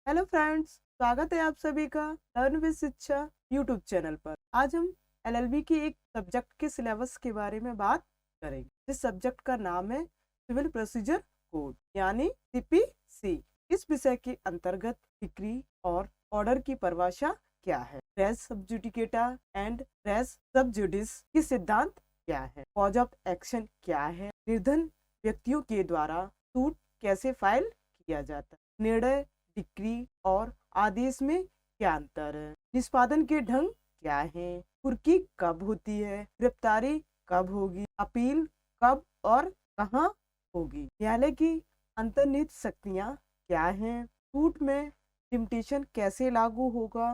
Hello friends, स्वागत है आप सभी का लर्न विद शिक्षा यूट्यूब चैनल पर। आज हम एलएलबी की एक सब्जेक्ट के सिलेबस के बारे में बात करेंगे। इस सब्जेक्ट का नाम है सिविल प्रोसीजर कोड यानी सीपीसी। इस विषय के अंतर्गत डिक्री और ऑर्डर की परिभाषा क्या है, रेस सब्जुडिकेटा एंड रेस सब्जुडिस की सिद्धांत क्या है, कॉज ऑफ एक्शन क्या है, निर्धन व्यक्तियों के द्वारा सूट कैसे फाइल किया जाता है, निर्णय डिक्री और आदेश में क्या अंतर है, निष्पादन के ढंग क्या है, कुर्की कब होती है, गिरफ्तारी कब होगी, अपील कब और कहाँ होगी, न्यायालय की अंतर्निहित शक्तियाँ क्या हैं, सूट में लिमिटेशन कैसे लागू होगा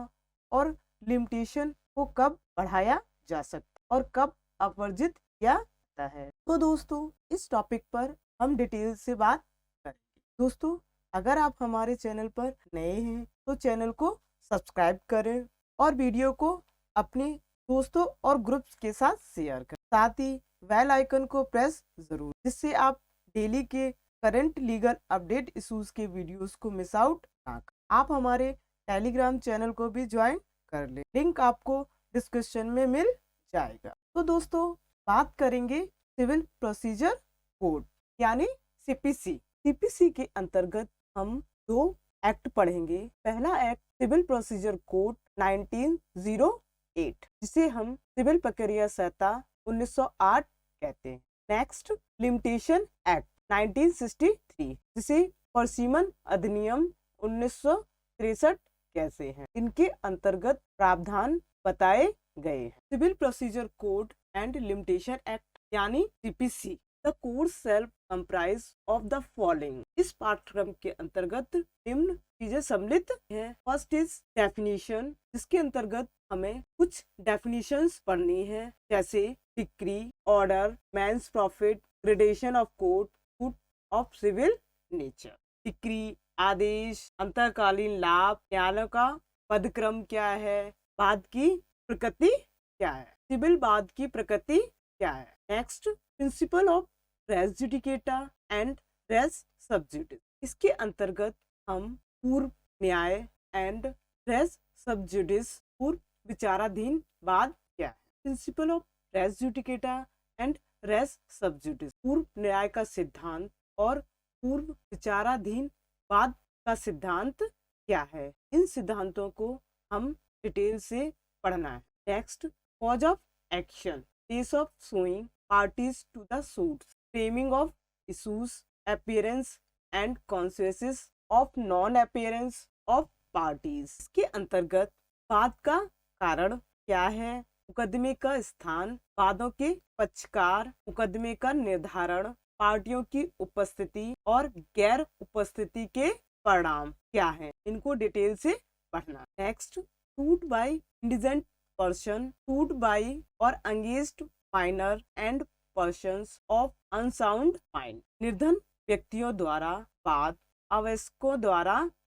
और लिमिटेशन को कब बढ़ाया जा सकता और कब अपवर्जित किया जाता है। तो दोस्तों, इस टॉपिक पर हम डिटेल से बात करेंगे। दोस्तों, अगर आप हमारे चैनल पर नए हैं तो चैनल को सब्सक्राइब करें और वीडियो को अपने दोस्तों और ग्रुप्स के साथ शेयर करें। साथ ही बेल आइकन को प्रेस जरूर, जिससे आप डेली के करंट लीगल अपडेट इश्यूज के वीडियोस को मिस आउट ना करें। आप हमारे टेलीग्राम चैनल को भी ज्वाइन कर लें, लिंक आपको डिस्क्रिप्शन में मिल जाएगा। तो दोस्तों, बात करेंगे सिविल प्रोसीजर कोड यानी सीपीसी। सीपीसी के अंतर्गत हम दो एक्ट पढ़ेंगे। पहला एक्ट सिविल प्रोसीजर कोड 1908, जिसे हम सिविल प्रक्रिया संहिता 1908 कहते हैं। नेक्स्ट, लिमिटेशन एक्ट 1963, जिसे परसिमन अधिनियम 1963 कहते हैं। इनके अंतर्गत प्रावधान बताए गए हैं। Civil procedure code and limitation act यानी CPC. The code shall comprise of the following। इस पाठ्यक्रम के अंतर्गत निम्न चीजें सम्मिलित हैं। फर्स्ट इज डेफिनेशन, जिसके अंतर्गत हमें कुछ डेफिनेशंस पढ़नी है, जैसे decree, order, mesne profit, gradation of court, suit of civil nature. Decree आदेश, अंतरकालीन लाभ, न्यायालय का पदक्रम क्या है, वाद की प्रकृति क्या है, सिविल वाद की प्रकृति क्या है। Next, principle of res judicata and res sub judice. इसके अंतर्गत हम पूर्व न्याय एंड रेस सब्जुडिस, पूर्व विचाराधीन वाद क्या है। Principle of res judicata and res sub judice, पूर्व न्याय का सिद्धांत और पूर्व विचाराधीन वाद का सिद्धांत क्या है। इन सिद्धांतों को हम डिटेल से पढ़ना है। Next, cause of action, place of suing parties to the suits, framing of issues, appearance and consequences of non-appearance of parties। इसके अंतर्गत वाद का कारण क्या है, मुकदमे का स्थान, वादों के पक्षकार, मुकदमे का निर्धारण, पार्टियों की उपस्थिति और गैर उपस्थिति के परिणाम क्या है। इनको डिटेल से पढ़ना। Next, suit by indigent person, suit by और अंगेज्ड minor and persons of unsound mind, निर्धन व्यक्तियों द्वारा वाद अवयस्कों द्वारा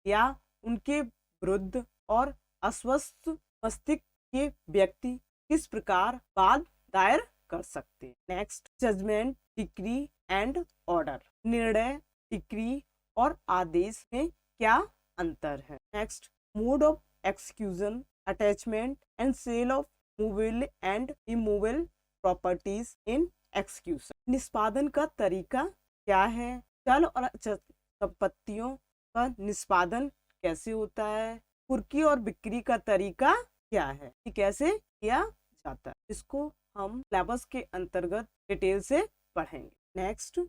या उनके विरुद्ध और अस्वस्थ मस्तिष्क के व्यक्ति किस प्रकार वाद दायर कर सकते। Next, judgment, decree and order, निर्णय, डिक्री और आदेश में क्या अंतर है। Next, mode of execution, attachment and sale of movable and immovable properties in execution. निष्पादन का तरीका क्या है, चल और अचल संपत्तियों का निष्पादन कैसे होता है, कुर्की और बिक्री का तरीका क्या है, ये कैसे किया जाता है। इसको हम सिलेबस के अंतर्गत डिटेल से पढ़ेंगे। Next,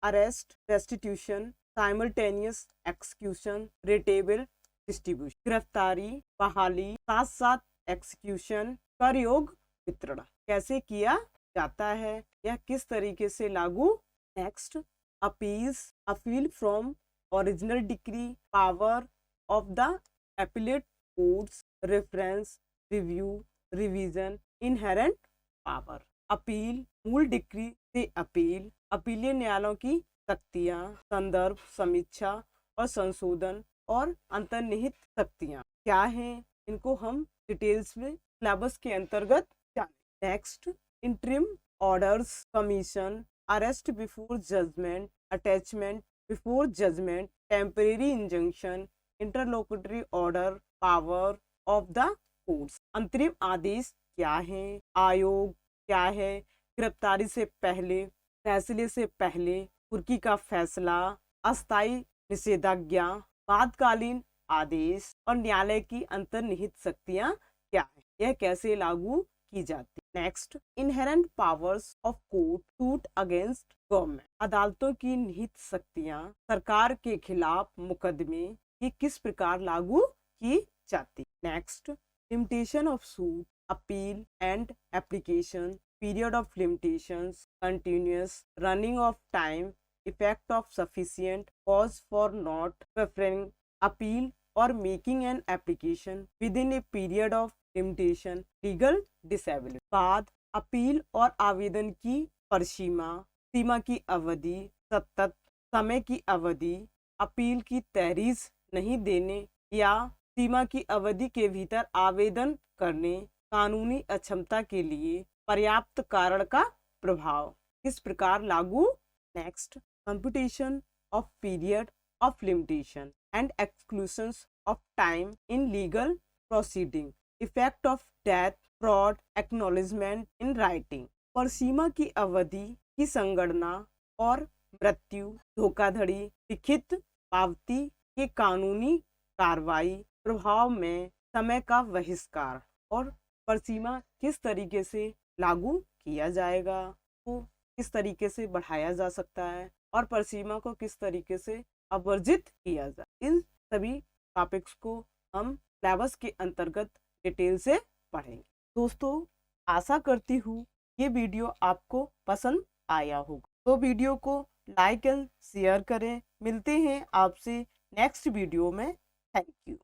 arrest, restitution, simultaneous execution, rateable distribution, गिरफ्तारी, बहाली, साथ साथ एक्सक्यूशन, कर योग वितरण कैसे किया जाता है या किस तरीके से लागू। Next, appeals, appeal from original decree, power of the appellate courts, reference, review, revision, inherent power. Appeal, मूल डिक्री से अपील, अपीलीय न्यायालयों की शक्तियां, संदर्भ, समीक्षा और संशोधन और अंतर्निहित शक्तियां क्या हैं, इनको हम डिटेल्स में सिलेबस के अंतर्गत जानेंगे। Next, interim orders, commission, arrest before judgment, attachment before judgment, temporary injunction, interlocutory order power of the courts. अंतरिम आदेश क्या है, आयोग क्या है, गिरफ्तारी से पहले, फैसले से पहले, कुर्की का फैसला, अस्थायी निषेधाज्ञा, बादकालीन आदेश और न्यायालय की अंतर्निहित शक्तियां क्या है, यह कैसे लागू की जाती। Next, inherent powers of court suit against government. अदालतों की निहित शक्तियां सरकार के खिलाफ मुकदमे ये किस प्रकार लागू की जाती। Next, limitation of suit, appeal and application, period of limitations, continuous, running of time, effect of sufficient cause for not preferring appeal or making an application within a period of limitation, legal disability। बाद appeal और आवेदन की परिसीमा, सीमा की अवधि, सतत समय की अवधि, अपील की तहरीर नहीं देने या सीमा की अवधि के भीतर आवेदन करने, कानूनी अक्षमता के लिए पर्याप्त कारण का प्रभाव किस प्रकार लागू। Next, computation of period of limitation and exclusions of time in legal proceeding, effect of death, fraud, acknowledgement in writing। पर सीमा की अवधि की संगणना और मृत्यु, धोखाधड़ी, लिखित पावती के कानूनी कार्रवाई, प्रभाव में समय का बहिष्कार और परसीमा किस तरीके से लागू किया जाएगा, तो किस तरीके से बढ़ाया जा सकता है और परसीमा को किस तरीके से अवर्जित किया जाए। इन सभी टॉपिक्स को हम सिलेबस के अंतर्गत डिटेल से पढ़ेंगे। दोस्तों, आशा करती हूँ ये वीडियो आपको पसंद आया होगा, तो वीडियो को लाइक एंड शेयर करें। मिलते हैं आपसे नेक्स्ट वीडियो में। Thank you.